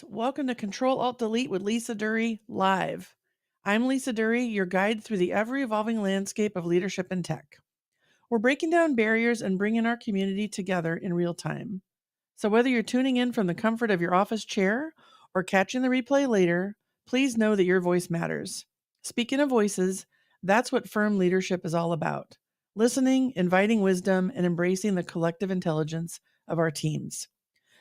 leaders. Welcome to CTRL+ALT+DELETE with Lisa Duerre live. I'm Lisa Duerre, your guide through the ever-evolving landscape of leadership and tech. We're breaking down barriers and bringing our community together in real time. So whether you're tuning in from the comfort of your office chair or catching the replay later, please know that your voice matters. Speaking of voices, that's what firm leadership is all about. Listening, inviting wisdom, and embracing the collective intelligence of our teams.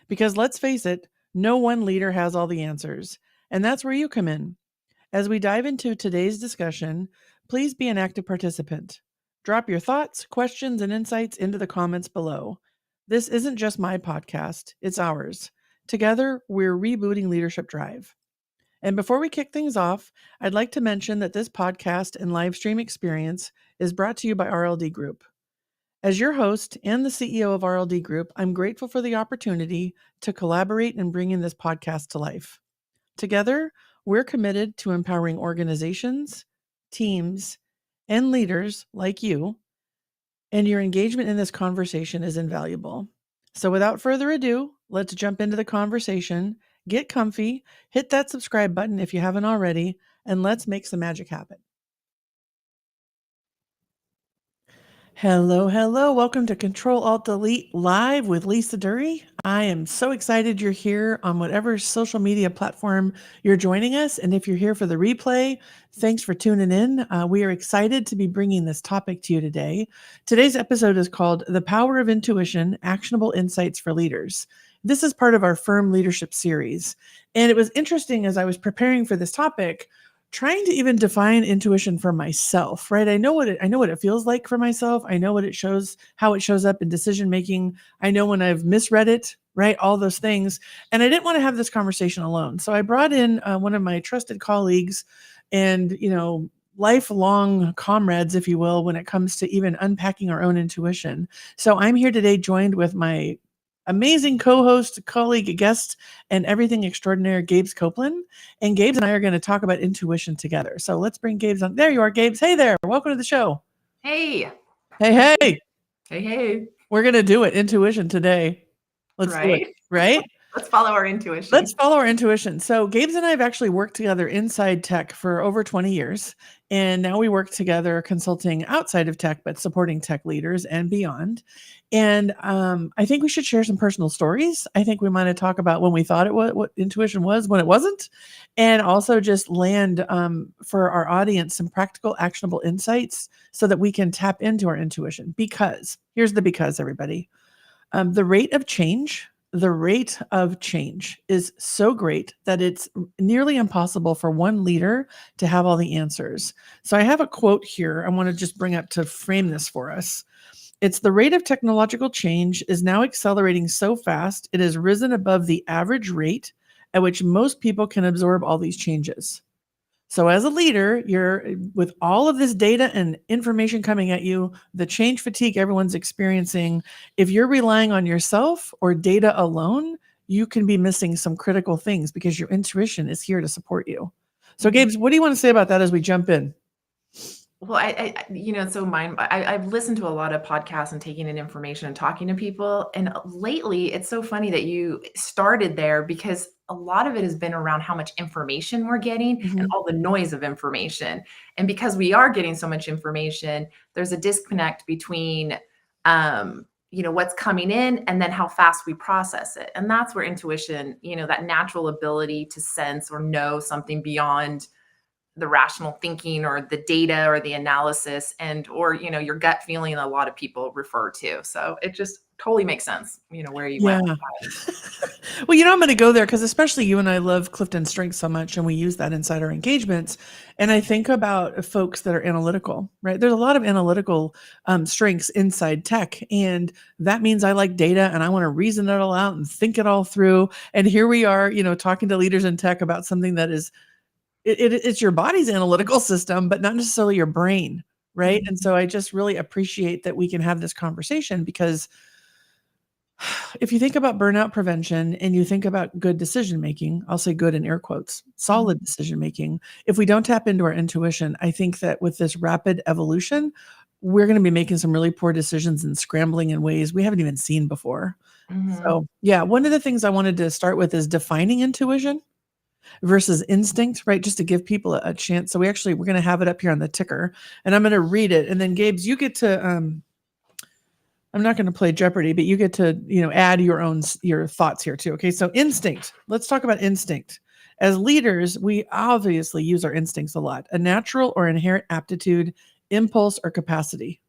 Because let's face it, no one leader has all the answers, and that's where you come in. As we dive into today's discussion, please be an active participant. Drop your thoughts, questions, and insights into the comments below. This isn't just my podcast, it's ours. Together, we're rebooting Leadership Drive. And before we kick things off, I'd like to mention that this podcast and live stream experience is brought to you by RLD Group. As your host and the CEO of RLD Group, I'm grateful for the opportunity to collaborate and bring in this podcast to life. Together, we're committed to empowering organizations, teams, and leaders like you, and your engagement in this conversation is invaluable. So without further ado, let's jump into the conversation, get comfy, hit that subscribe button if you haven't already, and let's make some magic happen. Hello. Welcome to CTRL+ALT+DELETE live with Lisa Duerre. I am so excited you're here on whatever social media platform you're joining us. And if you're here for the replay, thanks for tuning in. We are excited to be bringing this topic to you today. Today's episode is called The Power of Intuition, Actionable Insights for Leaders. This is part of our Firm Leadership series. And it was interesting as I was preparing for this topic, trying to even define intuition for myself, right? I know what it feels like for myself. I know how it shows up in decision making. I know when I've misread it, right? All those things. And I didn't want to have this conversation alone. So I brought in one of my trusted colleagues and, lifelong comrades, if you will, when it comes to even unpacking our own intuition. So I'm here today joined with my amazing co-host, colleague, guest, and everything extraordinary, Gabes Coplan. And Gabes and I are going to talk about intuition together. So let's bring Gabes on. There you are, Gabes. Hey there. Welcome to the show. Hey. Hey. We're going to do it. Intuition today. Let's do it. Right? Let's follow our intuition. So Gabes and I have actually worked together inside tech for over 20 years. And now we work together consulting outside of tech, but supporting tech leaders and beyond. And I think we should share some personal stories. I think we might talk about when we thought what intuition was, when it wasn't, and also just land for our audience some practical, actionable insights so that we can tap into our intuition. Because here's the because, everybody. The rate of change is so great that it's nearly impossible for one leader to have all the answers. So I have a quote here I want to just bring up to frame this for us. It's the rate of technological change is now accelerating so fast, it has risen above the average rate at which most people can absorb all these changes. So as a leader, you're with all of this data and information coming at you, the change fatigue everyone's experiencing, if you're relying on yourself or data alone, you can be missing some critical things because your intuition is here to support you. So Gabes, what do you want to say about that as we jump in? Well, I've listened to a lot of podcasts and taking in information and talking to people. And lately, it's so funny that you started there because a lot of it has been around how much information we're getting and all the noise of information. And because we are getting so much information, there's a disconnect between, what's coming in and then how fast we process it. And that's where intuition, that natural ability to sense or know something beyond the rational thinking or the data or the analysis or your gut feeling a lot of people refer to. So it just totally makes sense, where you went. Well, I'm going to go there because especially you and I love Clifton Strengths so much and we use that inside our engagements. And I think about folks that are analytical, right? There's a lot of analytical strengths inside tech. And that means I like data and I want to reason it all out and think it all through. And here we are, talking to leaders in tech about something that is it's your body's analytical system, but not necessarily your brain, right? And so I just really appreciate that we can have this conversation because if you think about burnout prevention and you think about good decision making, I'll say good in air quotes, solid decision making, if we don't tap into our intuition, I think that with this rapid evolution, we're going to be making some really poor decisions and scrambling in ways we haven't even seen before. Mhm. So, yeah, one of the things I wanted to start with is defining intuition versus instinct, right? Just to give people a chance. So we're going to have it up here on the ticker, and I'm going to read it. And then Gabes, you get to, I'm not going to play Jeopardy, but you get to, add your thoughts here too. Okay. So instinct, let's talk about instinct. As leaders, we obviously use our instincts a lot, a natural or inherent aptitude, impulse, or capacity,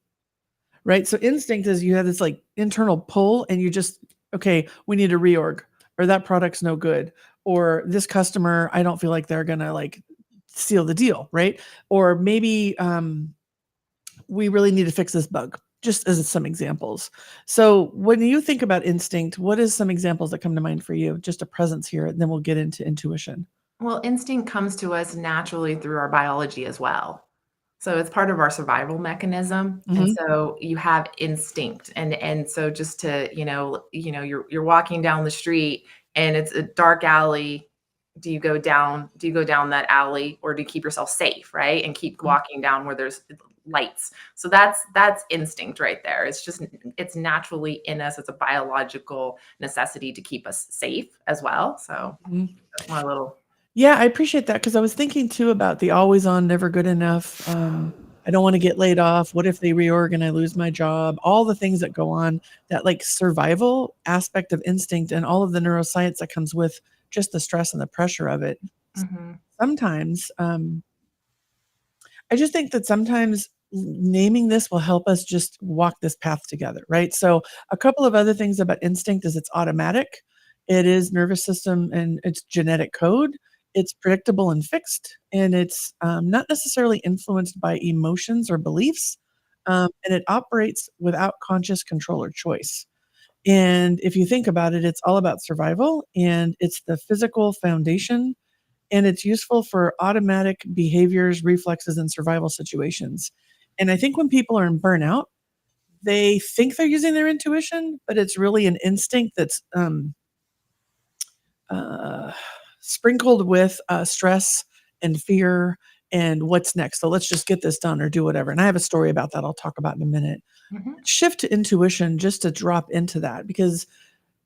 right? So instinct is you have this like internal pull and you just, okay, we need to reorg, or that product's no good, or this customer, I don't feel like they're going to like seal the deal, right? Or maybe we really need to fix this bug, just as some examples. So when you think about instinct, what is some examples that come to mind for you? Just a presence here, and then we'll get into intuition. Well, instinct comes to us naturally through our biology as well. So it's part of our survival mechanism, and Mhm. so you have instinct, and so just to, you're walking down the street and it's a dark alley. Do you go down that alley, or do you keep yourself safe, right? And keep walking down where there's lights. So that's instinct right there. It's naturally in us. It's a biological necessity to keep us safe as well. So Mhm. that's my little. Yeah, I appreciate that because I was thinking too about the always on, never good enough. I don't want to get laid off. What if they reorg and I lose my job? All the things that go on, that like survival aspect of instinct and all of the neuroscience that comes with just the stress and the pressure of it. Mhm. Sometimes, I just think that sometimes naming this will help us just walk this path together, right? So, a couple of other things about instinct is it's automatic, it is nervous system and it's genetic code, it's predictable and fixed, and it's not necessarily influenced by emotions or beliefs, and it operates without conscious control or choice. And if you think about it, it's all about survival and it's the physical foundation, and it's useful for automatic behaviors, reflexes, and survival situations. And I think when people are in burnout, they think they're using their intuition, but it's really an instinct that's uh, sprinkled with stress and fear and what's next. So let's just get this done or do whatever. And I have a story about that I'll talk about in a minute. Mhm. Shift to intuition just to drop into that because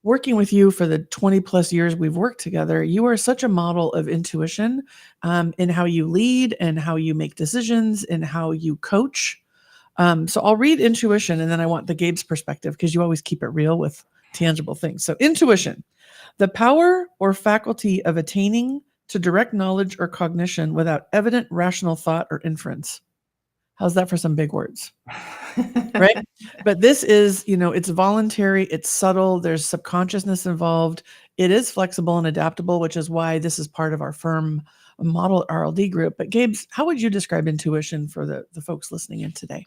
working with you for the 20 plus years we've worked together, you are such a model of intuition in how you lead and how you make decisions and how you coach. So I'll read intuition and then I want the Gabe's perspective because you always keep it real with tangible things. So, intuition, the power or faculty of attaining to direct knowledge or cognition without evident rational thought or inference. How's that for some big words? Right? But this is, it's voluntary, it's subtle, there's subconsciousness involved. It is flexible and adaptable, which is why this is part of our firm model RLD group. But Gabes, how would you describe intuition for the folks listening in today?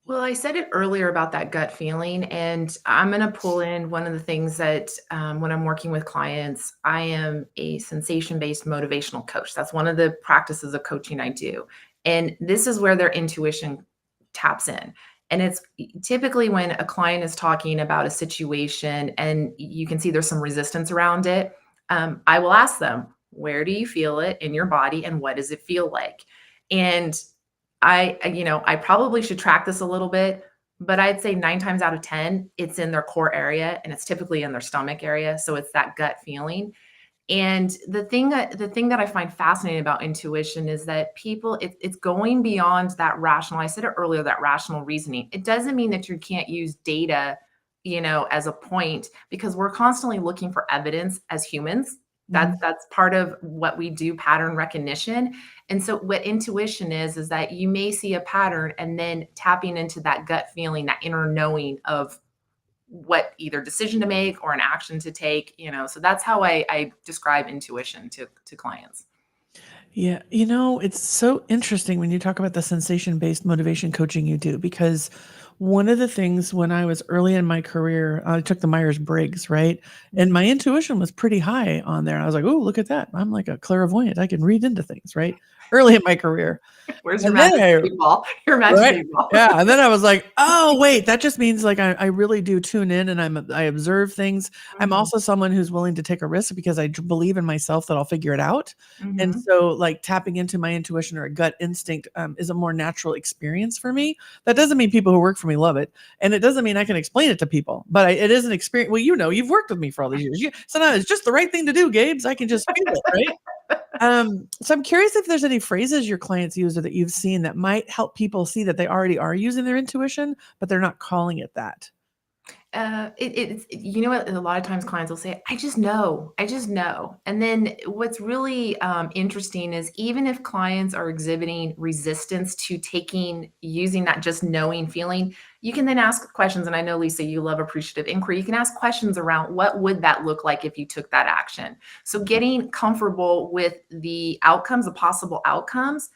Well, I said it earlier about that gut feeling, and I'm going to pull in one of the things that when I'm working with clients, I am a sensation based motivational coach. That's one of the practices of coaching I do. And this is where their intuition taps in. And it's typically when a client is talking about a situation and you can see there's some resistance around it. I will ask them, where do you feel it in your body and what does it feel like? And I probably should track this a little bit, but I'd say 9 times out of 10, it's in their core area and it's typically in their stomach area. So it's that gut feeling. And the thing that I find fascinating about intuition is that it's going beyond that rational. I said it earlier, that rational reasoning. It doesn't mean that you can't use data, as a point, because we're constantly looking for evidence as humans. That's Mhm. that's part of what we do, pattern recognition. And so what intuition is that you may see a pattern and then tapping into that gut feeling, that inner knowing of what either decision to make or an action to take. So that's how I describe intuition to clients. Yeah, it's so interesting when you talk about the sensation-based motivation coaching you do, because one of the things when I was early in my career, I took the Myers-Briggs, right? And my intuition was pretty high on there. I was like, "Oh, look at that. I'm like a clairvoyant. I can read into things," right? early in my career. Where's your And then magic I 8 ball? Your magic Right. 8 ball. Yeah, and then I was like, "Oh, wait, that just means, like, I really do tune in and I observe things." I'm Mhm, also someone who's willing to take a risk because I believe in myself that I'll figure it out, and mhm. so, like, tapping into my intuition or a gut instinct, is a more natural experience for me. That doesn't mean people who work for me love it, and it doesn't mean I can explain it to people, but it is an experience. Well, you've worked with me for all these years. Sometimes it's just the right thing to do, Gabes. I can just feel it, right? So I'm curious if there's any phrases your clients use or that you've seen that might help people see that they already are using their intuition, but they're not calling it that. It's you know what? A lot of times clients will say, I just know." And then what's really interesting is even if clients are exhibiting resistance to using that just knowing feeling, you can then ask questions. And I know, Lisa, you love appreciative inquiry. You can ask questions around what would that look like if you took that action. So getting comfortable with the outcomes, the possible outcomes,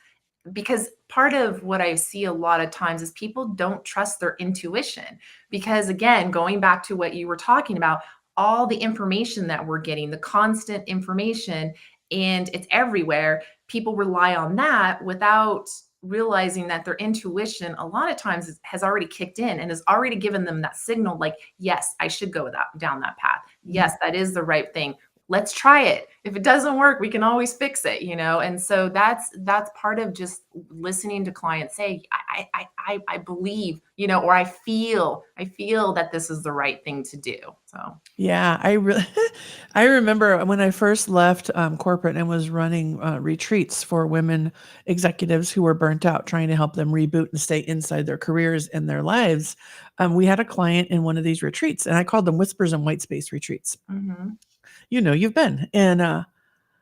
because part of what I see a lot of times is people don't trust their intuition. Because again, going back to what you were talking about, all the information that we're getting, the constant information, and it's everywhere, people rely on that without realizing that their intuition a lot of times has already kicked in and has already given them that signal like, yes, I should go down that path. Mhm. Yes, that is the right thing. Let's try it. If it doesn't work, we can always fix it, you know? And so that's part of just listening to clients say, I believe, you know, or I feel that this is the right thing to do. So Yeah, I really I remember when I first left corporate and was running retreats for women executives who were burnt out, trying to help them reboot and stay inside their careers and their lives. We had a client in one of these retreats, and I called them Whispers and White Space retreats. mhm, You've been, and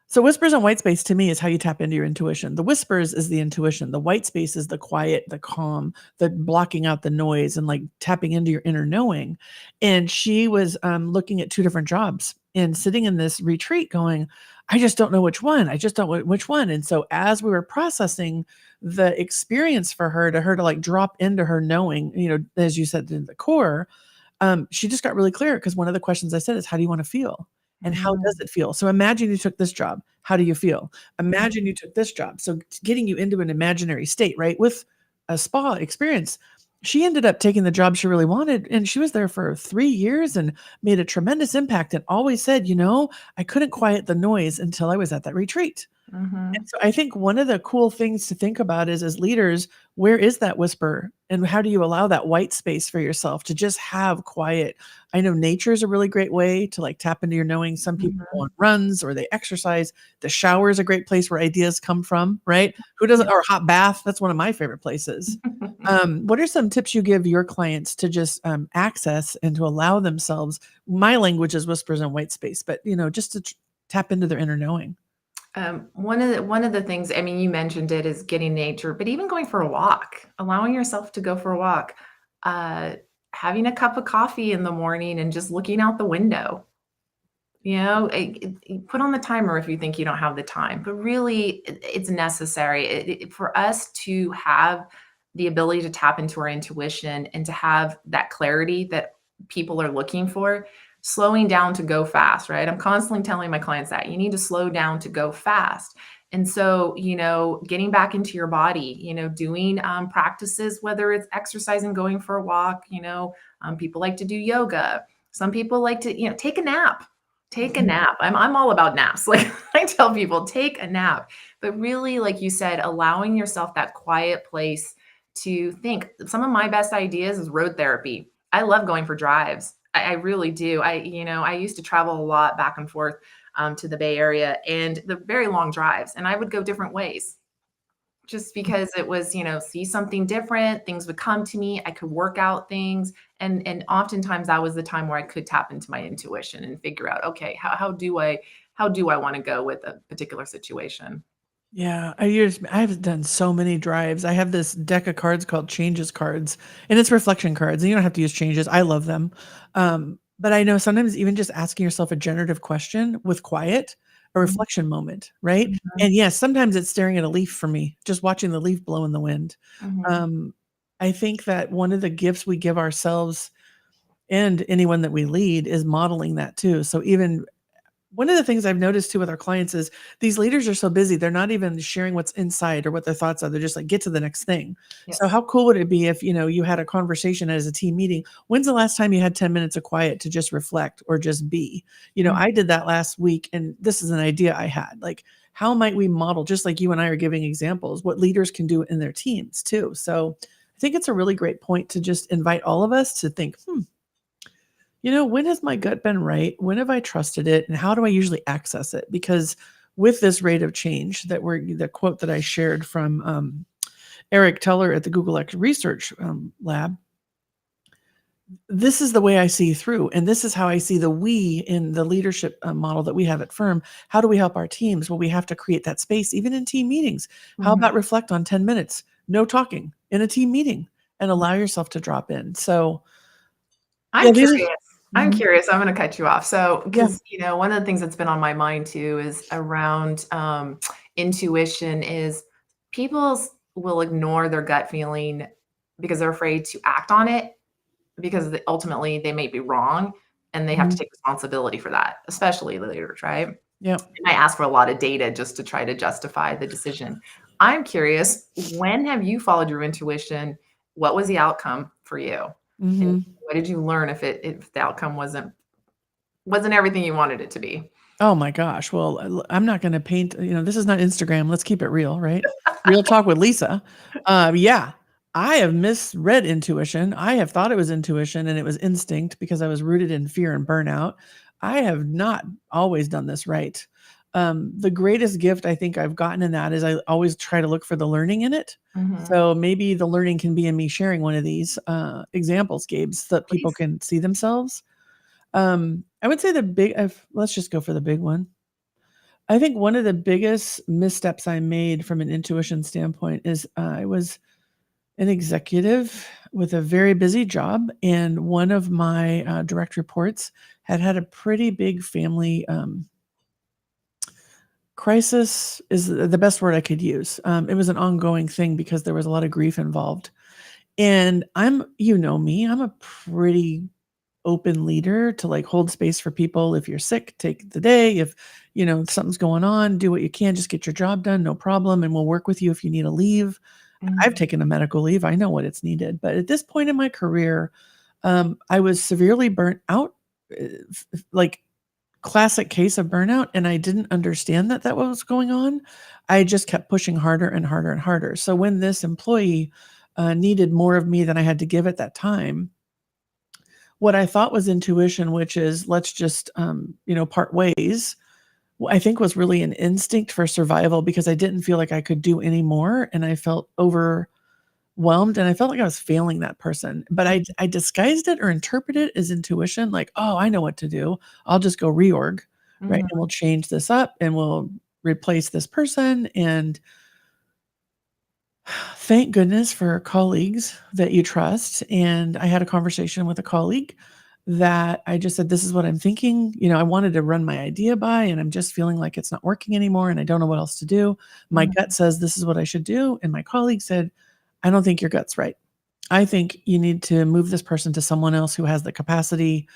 so whispers and white space to me is how you tap into your intuition. The whispers is the intuition. The white space is the quiet, the calm, the blocking out the noise and like tapping into your inner knowing. And she was looking at two different jobs and sitting in this retreat going, I just don't know which one. I just don't know which one. And so as we were processing the experience for her to like drop into her knowing, as you said, in the core, she just got really clear because one of the questions I said is, "How do you want to feel? And how does mm, it feel?" So imagine you took this job. How do you feel? mhm, Imagine you took this job. So getting you into an imaginary state, right? With a spa experience. She ended up taking the job she really wanted, and she was there for 3 years and made a tremendous impact and always said, I couldn't quiet the noise until I was at that retreat." And mhm, so I think one of the cool things to think about is as leaders, where is that whisper? And how do you allow that white space for yourself to just have quiet? I know nature is a really great way to like tap into your knowing. Some people go mhm. on runs or they exercise. The shower is a great place where ideas come from, right? Who doesn't, Yep. or hot bath? That's one of my favorite places. What are some tips you give your clients to just access and to allow themselves? My language is whispers and white space, but just to tap into their inner knowing. One of the things, I mean, you mentioned it is getting nature, but even going for a walk, allowing yourself to go for a walk, uh, having a cup of coffee in the morning and just looking out the window. You know, put on the timer if you think you don't have the time, but really, it's necessary for us to have the ability to tap into our intuition and to have that clarity that people are looking for. Slowing down to go fast, right? I'm constantly telling my clients that you need to slow down to go fast. And so, getting back into your body, doing practices, whether it's exercising, going for a walk, people like to do yoga. Some people like to, take a nap. Take a Mhm. nap. I'm all about naps. Like I tell people, take a nap. But really, like you said, allowing yourself that quiet place to think. Some of my best ideas is road therapy. I love going for drives. I really do. I used to travel a lot back and forth to the Bay Area and the very long drives, and I would go different ways just because it was, see something different, things would come to me, I could work out things, and oftentimes that was the time where I could tap into my intuition and figure out, okay, how do I wanna go with a particular situation? Yeah, I've done so many drives. I have this deck of cards called Changes cards, and it's reflection cards, and you don't have to use changes. I love them. But I know sometimes even just asking yourself a generative question with quiet, a Mhm, reflection moment, right? mhm, And yes, sometimes it's staring at a leaf for me, just watching the leaf blow in the wind. mhm, Um, I think that one of the gifts we give ourselves and anyone that we lead is modeling that too. So even one of the things I've noticed too with our clients is these leaders are so busy, they're not even sharing what's inside or what their thoughts are. They're just like, get to the next thing. So Yes. how cool would it be if, you had a conversation as a team meeting? When's the last time you had 10 minutes of quiet to just reflect or just be? Mhm. I did that last week, and this is an idea I had. Like, how might we model, just like you and I are giving examples, what leaders can do in their teams too? So I think it's a really great point to just invite all of us to think, when has my gut been right? When have I trusted it? And how do I usually access it? Because with this rate of change the quote that I shared from Eric Teller at the Google X Research Lab, this is the way I see through. And this is how I see the we in the leadership model that we have at firm. How do we help our teams? Well, we have to create that space, even in team meetings. How Mhm. about reflect on 10 minutes, no talking in a team meeting, and allow yourself to drop in? So, yeah, I'm these are. curious. I'm Mhm. curious. I'm gonna cut you off. So, Yeah. because one of the things that's been on my mind too is around intuition. Is people will ignore their gut feeling because they're afraid to act on it because ultimately they may be wrong and they have to Mhm. take responsibility for that, especially the leaders, right? Yep. They might ask for a lot of data just to try to justify the decision. I'm curious, when have you followed your intuition? What was the outcome for you? And Mhm. what did you learn if the outcome wasn't everything you wanted it to be? Oh my gosh. Well, I'm not gonna paint, this is not Instagram. Let's keep it real, right? Real talk with Lisa. Yeah, I have misread intuition. I have thought it was intuition and it was instinct because I was rooted in fear and burnout. I have not always done this right. The greatest gift I think I've gotten in that is I always try to look for the learning in it. Mhm. So maybe the learning can be in me sharing one of these examples, Gabe, so that people Please. can see themselves. I would say let's just go for the big one. I think one of the biggest missteps I made from an intuition standpoint is I was an executive with a very busy job, and one of my direct reports had a pretty big family crisis, is the best word I could use. It was an ongoing thing because there was a lot of grief involved. And me, I'm a pretty open leader to like hold space for people. If you're sick, take the day. If something's going on, do what you can, just get your job done, no problem, and we'll work with you if you need a leave. I've Mhm. taken a medical leave. I know what it's needed. But at this point in my career, I was severely burnt out, like classic case of burnout, and I didn't understand that that was going on. I just kept pushing harder and harder and harder. So when this employee needed more of me than I had to give at that time, what I thought was intuition, which is let's just, part ways, I think was really an instinct for survival because I didn't feel like I could do any more and I felt overwhelmed and I felt like I was failing that person. But I disguised it or interpreted it as intuition, like, oh, I know what to do. I'll just go reorg, right? Mhm. And we'll change this up and we'll replace this person. And thank goodness for colleagues that you trust. And I had a conversation with a colleague that I just said, this is what I'm thinking. I wanted to run my idea by, and I'm just feeling like it's not working anymore. And I don't know what else to do. My Mhm. gut says this is what I should do. And my colleague said, I don't think your gut's right. I think you need to move this person to someone else who has the capacity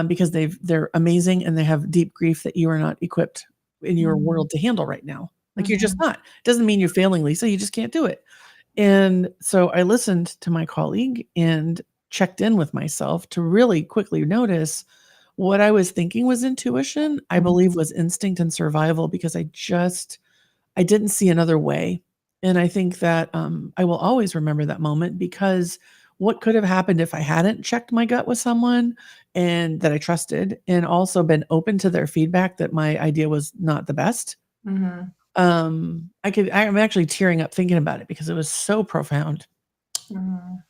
because they're amazing and they have deep grief that you are not equipped in your Mhm. world to handle right now. Like you're just Mhm. not. Doesn't mean you're failing, Lisa. You just can't do it. And so I listened to my colleague and checked in with myself to really quickly notice what I was thinking was intuition, I Mhm. believe was instinct and survival because I didn't see another way. And I think that I will always remember that moment because what could have happened if I hadn't checked my gut with someone and that I trusted and also been open to their feedback that my idea was not the best. Mhm. I'm actually tearing up thinking about it because it was so profound. Mhm.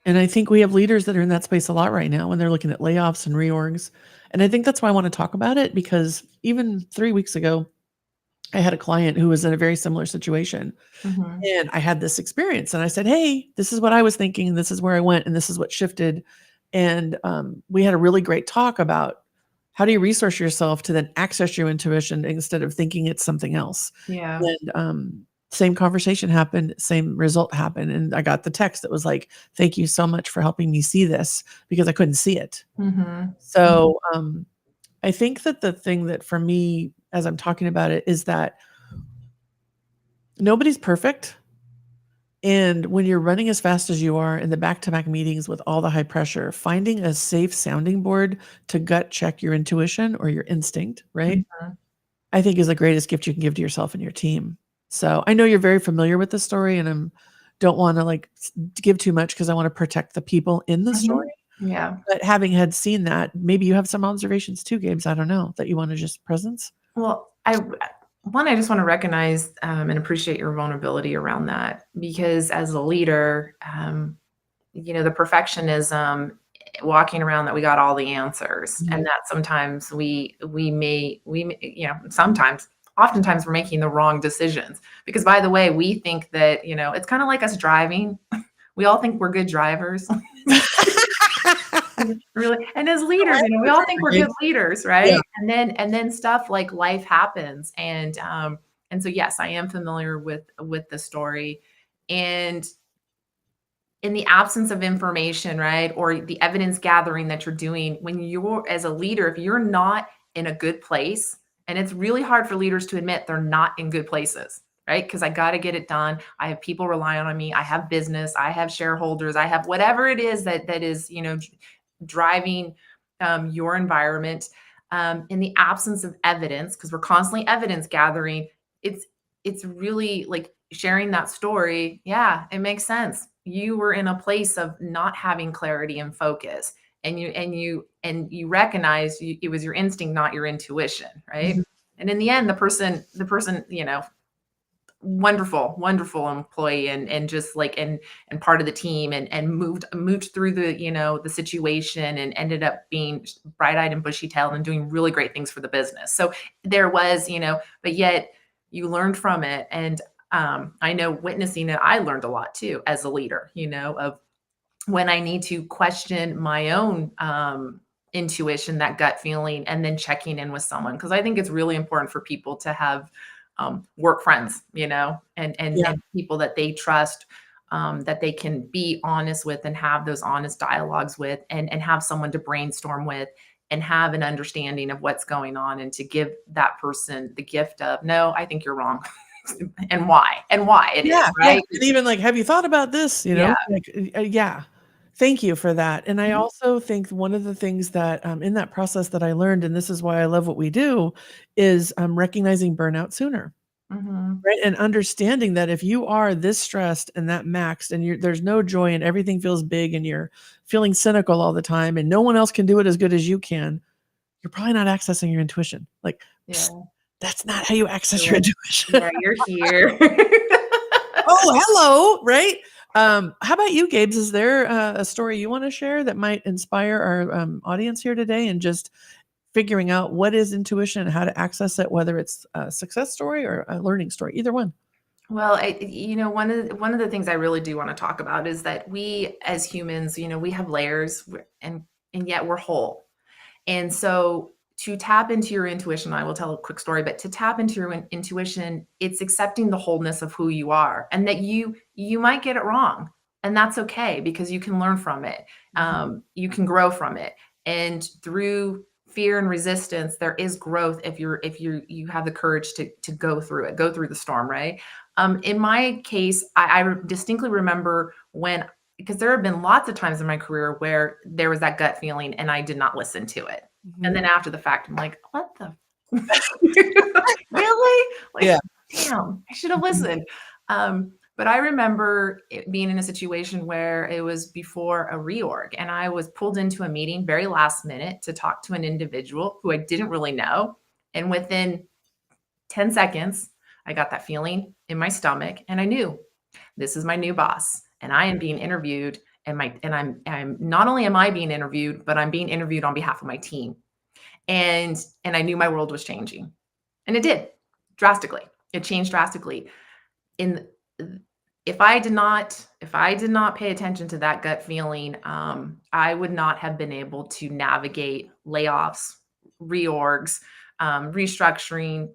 And I think we have leaders that are in that space a lot right now when they're looking at layoffs and reorgs. And I think that's why I want to talk about it because even 3 weeks ago, I had a client who was in a very similar situation. Mhm. And I had this experience and I said, "Hey, this is what I was thinking, and this is where I went, and this is what shifted." And we had a really great talk about how do you resource yourself to then access your intuition instead of thinking it's something else. Yeah. And same conversation happened, same result happened. And I got the text that was like, "Thank you so much for helping me see this because I couldn't see it." Mhm. Mhm. So I think that the thing that for me, as I'm talking about it, is that nobody's perfect. And when you're running as fast as you are in the back-to-back meetings with all the high pressure, finding a safe sounding board to gut check your intuition or your instinct, right? Mhm. I think is the greatest gift you can give to yourself and your team. So I know you're very familiar with the story, and don't want to like give too much because I want to protect the people in the story. Mhm. Yeah. But having had seen that, maybe you have some observations too, Gabes. I don't know that you want to just presence. Well, I just want to recognize and appreciate your vulnerability around that because as a leader, the perfectionism, walking around that we got all the answers, Mhm. and that sometimes sometimes, oftentimes we're making the wrong decisions because by the way, we think that it's kind of like us driving. We all think we're good drivers. Really, and as leaders, we all think we're good leaders, Yeah. right? And then stuff like life happens, and so yes, I am familiar with the story, and in the absence of information, right, or the evidence gathering that you're doing, when you're as a leader, if you're not in a good place, and it's really hard for leaders to admit they're not in good places, right? Because I got to get it done. I have people relying on me. I have business. I have shareholders. I have whatever it is that is, driving your environment. In the absence of evidence, because we're constantly evidence gathering, it's it's really like sharing that story. Yeah, it makes sense. You were in a place of not having clarity and focus, and you recognize it was your instinct, not your intuition, right? Mhm. And in the end, the person, wonderful, wonderful employee and just like and part of the team and moved through the situation and ended up being bright-eyed and bushy-tailed and doing really great things for the business. So there was, but yet you learned from it. And I know witnessing it, I learned a lot too as a leader, of when I need to question my own intuition, that gut feeling, and then checking in with someone. Because I think it's really important for people to have work friends, Yeah. and people that they trust, that they can be honest with and have those honest dialogues with, and have someone to brainstorm with and have an understanding of what's going on and to give that person the gift of, no, I think you're wrong. and why it is, Yeah, yeah, right? and even like, "Have you thought about this?" Yeah. Like, yeah. Thank you for that, and I Mhm. also think one of the things that, in that process that I learned, and this is why I love what we do, is, recognizing burnout sooner, Mhm. right? And understanding that if you are this stressed and that maxed and there's no joy and everything feels big and you're feeling cynical all the time and no one else can do it as good as you can, you're probably not accessing your intuition. Like, "Psst, Yeah. that's not how you access your You're intuition." yeah, you're here. Oh, hello, right? How about you, Gabes? Is there a story you want to share that might inspire our audience here today and just figuring out what is intuition and how to access it, whether it's a success story or a learning story, either one? Well, one of the things I really do wanna talk about is that we as humans, we have layers, and yet we're whole. And so to tap into your intuition, I will tell a quick story, but to tap into your intuition, it's accepting the wholeness of who you are and that you might get it wrong. And that's okay because you can learn from it. Mhm. You can grow from it. And through fear and resistance, there is growth if you have the courage to go through it, go through the storm, right? In my case, I distinctly remember when because there have been lots of times in my career where there was that gut feeling and I did not listen to it. And Mhm. then after the fact, I'm like, "What the really? Like, Yeah. damn, I should have Mhm. listened." But I remember it being in a situation where it was before a reorg, and I was pulled into a meeting very last minute to talk to an individual who I didn't really know, and within 10 seconds, I got that feeling in my stomach, and I knew this is my new boss, and I am being interviewed, and I'm not only am I being interviewed, but I'm being interviewed on behalf of my team. And I knew my world was changing. And it did drastically. It changed drastically. In if I did not pay attention to that gut feeling, I would not have been able to navigate layoffs, reorgs, restructuring,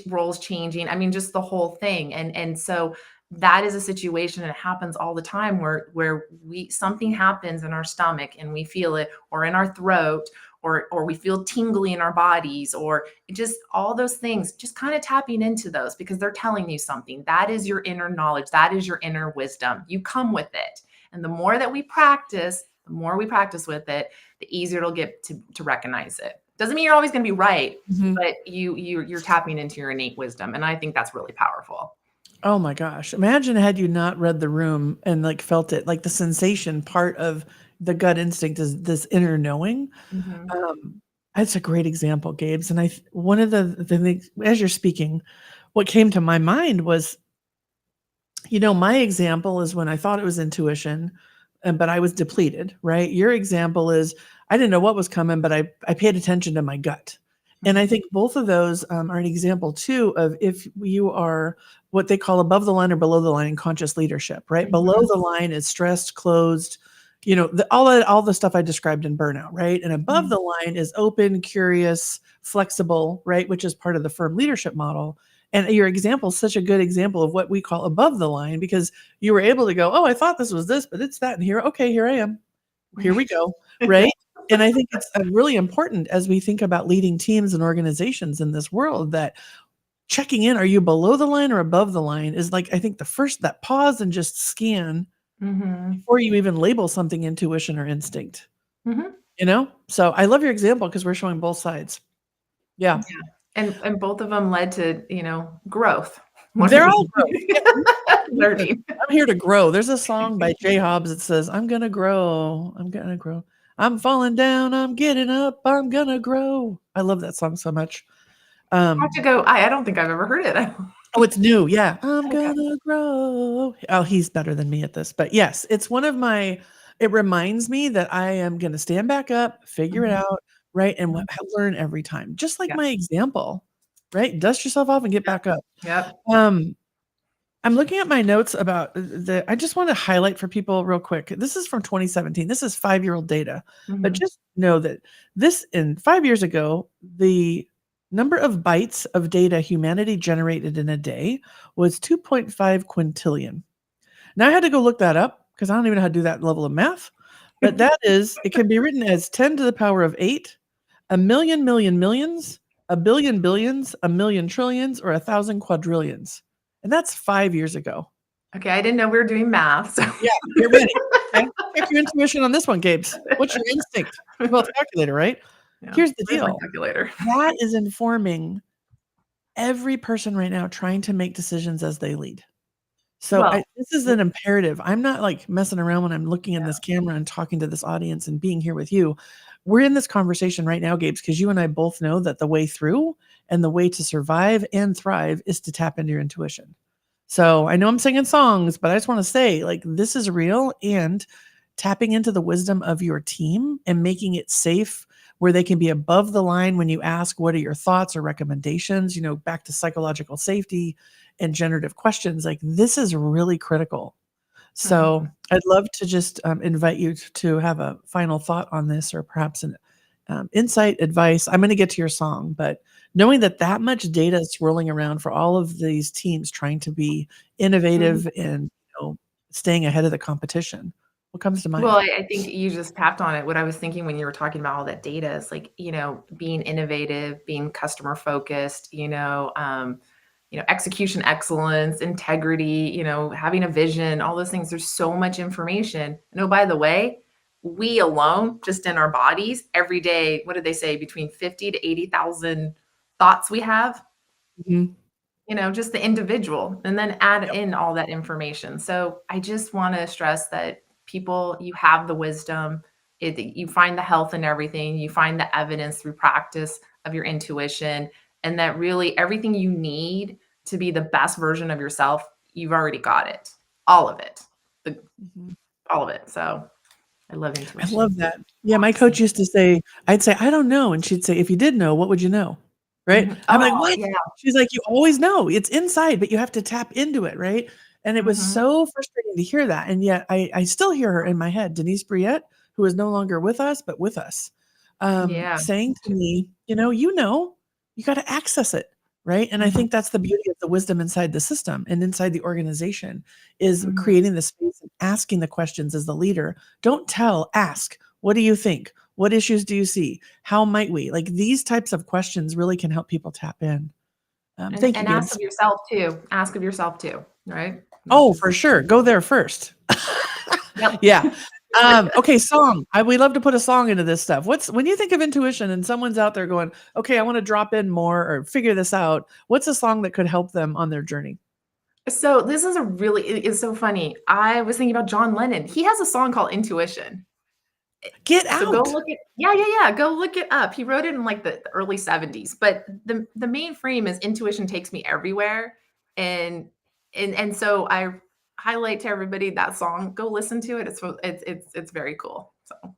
roles changing. I mean, just the whole thing. And so that is a situation, and it happens all the time, where something happens in our stomach and we feel it, or in our throat, or we feel tingly in our bodies, or just all those things, just kind of tapping into those, because they're telling you something. That is your inner knowledge. That is your inner wisdom. You come with it. And the more that we practice, the more we practice with it, the easier it'll get to recognize it. Doesn't mean you're always going to be right, but you're tapping into your innate wisdom. And I think that's really powerful. Oh my gosh. Imagine had you not read the room and like felt it, like the sensation part of the gut instinct is this inner knowing. Mm-hmm. That's a great example, Gabes. And one of the things, as you're speaking, what came to my mind was, my example is when I thought it was intuition, but I was depleted, right? Your example is I didn't know what was coming, but I paid attention to my gut. And I think both of those are an example too of if you are what they call above the line or below the line in conscious leadership, right? Mm-hmm. Below the line is stressed, closed, all the stuff I described in burnout, right? And above the line is open, curious, flexible, right? Which is part of the firm leadership model. And your example is such a good example of what we call above the line, because you were able to go, oh, I thought this was this, but it's that. And here, okay, here I am. Here we go. Right. And I think it's really important as we think about leading teams and organizations in this world that checking in, are you below the line or above the line, is like, I think the first, that pause and just scan before you even label something intuition or instinct, So I love your example because we're showing both sides. Yeah. And both of them led to, growth. They're all growth. Yeah. Learning. I'm here to grow. There's a song by J Hobbs that says, I'm going to grow. I'm going to grow. I'm falling down. I'm getting up. I'm going to grow. I love that song so much. I have to go. I don't think I've ever heard it. Oh, it's new. Yeah. I'm going to grow. Oh, he's better than me at this. But yes, it's one of it reminds me that I am going to stand back up, figure it out, right? And learn every time. Just like my example, right? Dust yourself off and get back up. Yep. I'm looking at my notes about I just want to highlight for people real quick. This is from 2017. This is 5-year-old data. But just know that in 5 years ago, the number of bytes of data humanity generated in a day was 2.5 quintillion. Now I had to go look that up because I don't even know how to do that level of math. But it can be written as 10 to the power of 8, a million millions, a billion billions, a million trillions, or 1,000 quadrillions. And that's 5 years ago. Okay, I didn't know we were doing math. So. Yeah, get ready. Okay? Check your intuition on this one, Gabes. What's your instinct? Well, calculator, right? Yeah. Here's the deal. Calculator. That is informing every person right now trying to make decisions as they lead. So this is an imperative. I'm not like messing around when I'm looking in this camera and talking to this audience and being here with you. We're in this conversation right now, Gabes, because you and I both know that the way through and the way to survive and thrive is to tap into your intuition. So I know I'm singing songs, but I just want to say, like, this is real, and tapping into the wisdom of your team and making it safe where they can be above the line when you ask, what are your thoughts or recommendations, back to psychological safety and generative questions. Like, this is really critical. So I'd love to just invite you to have a final thought on this, or perhaps an insight, advice. I'm going to get to your song, but knowing that much data is swirling around for all of these teams trying to be innovative and staying ahead of the competition, what comes to mind? Well, I think you just tapped on it. What I was thinking when you were talking about all that data is like, being innovative, being customer focused, execution excellence, integrity, having a vision, all those things. There's so much information. And by the way, we alone, just in our bodies, every day, what did they say? Between 50 to 80,000 thoughts we have. Just the individual, and then add in all that information. So I just want to stress that people, you have the wisdom, you find the health in everything, you find the evidence through practice of your intuition, and that really everything you need to be the best version of yourself, you've already got it. All of it. All of it. So I love intuition. I love that. Yeah, my coach used to say, I'd say, I don't know. And she'd say, if you did know, what would you know? Right? I'm like, what? Yeah. She's like, you always know. It's inside, but you have to tap into it, right? And it was so frustrating to hear that. And yet I still hear her in my head, Denise Briette, who is no longer with us, but with us, saying to me, you got to access it. right? And I Mhm. think that's the beauty of the wisdom inside the system and inside the organization is Mhm. creating the space and asking the questions as the leader. Don't tell, ask. What do you think? What issues do you see? How might we? Like these types of questions really can help people tap in. Thank you, And ask Gabes. of yourself too. Ask of yourself too, right? Not Oh, just for sure. Go there first. Yep. Yeah. Okay, song. We love to put a song into this stuff. What's when you think of intuition and someone's out there going, okay, I want to drop in more or figure this out. What's a song that could help them on their journey? So this is a really it is so funny. I was thinking about John Lennon. He has a song called Intuition. Get So go out. look it yeah, go look it up. He wrote it in like the early 70s, but the main frame is intuition takes me everywhere. And and so I highlight to everybody that song. Go listen to it. It's very cool. So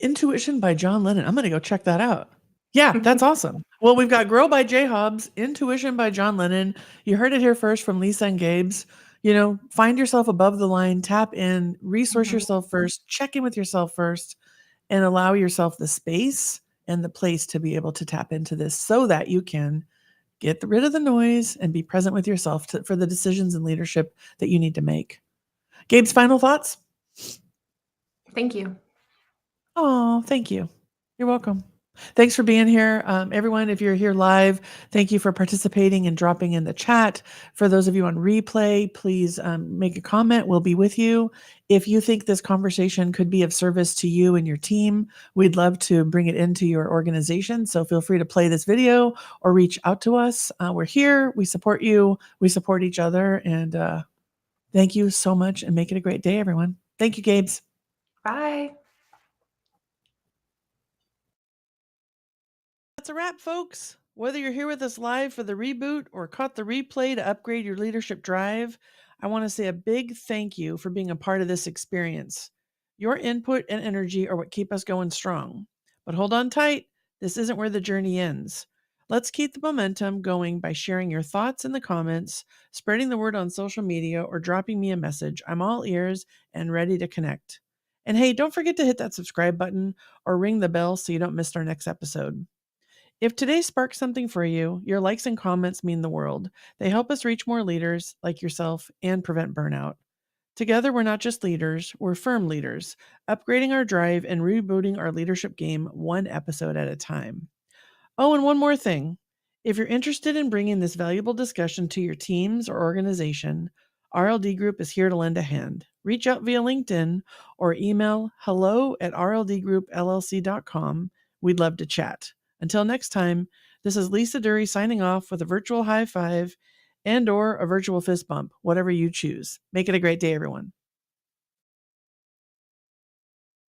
Intuition by John Lennon. I'm going to go check that out. Yeah, that's awesome. Well, we've got Grow by J Hobbs, Intuition by John Lennon. You heard it here first from Lisa and Gabes. You know, find yourself above the line, tap in, resource Mhm. yourself first, check in with yourself first, and allow yourself the space and the place to be able to tap into this so that you can get rid of the noise and be present with yourself for the decisions and leadership that you need to make. Gabe's final thoughts? Thank you. Oh, thank you. You're welcome. Thanks for being here. Everyone, if you're here live, thank you for participating and dropping in the chat. For those of you on replay, please make a comment. We'll be with you. If you think this conversation could be of service to you and your team, we'd love to bring it into your organization. So feel free to play this video or reach out to us. We're here. We support you. We support each other. And thank you so much and make it a great day, everyone. Thank you, Gabes. Bye. That's a wrap, folks. Whether you're here with us live for the reboot or caught the replay to upgrade your leadership drive, I want to say a big thank you for being a part of this experience. Your input and energy are what keep us going strong. But hold on tight, this isn't where the journey ends. Let's keep the momentum going by sharing your thoughts in the comments, spreading the word on social media, or dropping me a message. I'm all ears and ready to connect. And hey, don't forget to hit that subscribe button or ring the bell so you don't miss our next episode. If today sparked something for you, your likes and comments mean the world. They help us reach more leaders like yourself and prevent burnout. Together, we're not just leaders, we're firm leaders, upgrading our drive and rebooting our leadership game one episode at a time. Oh, and one more thing. If you're interested in bringing this valuable discussion to your teams or organization, RLD Group is here to lend a hand. Reach out via LinkedIn or email hello@rldgroupllc.com. We'd love to chat. Until next time, this is Lisa Duerre signing off with a virtual high five and or a virtual fist bump, whatever you choose. Make it a great day, everyone.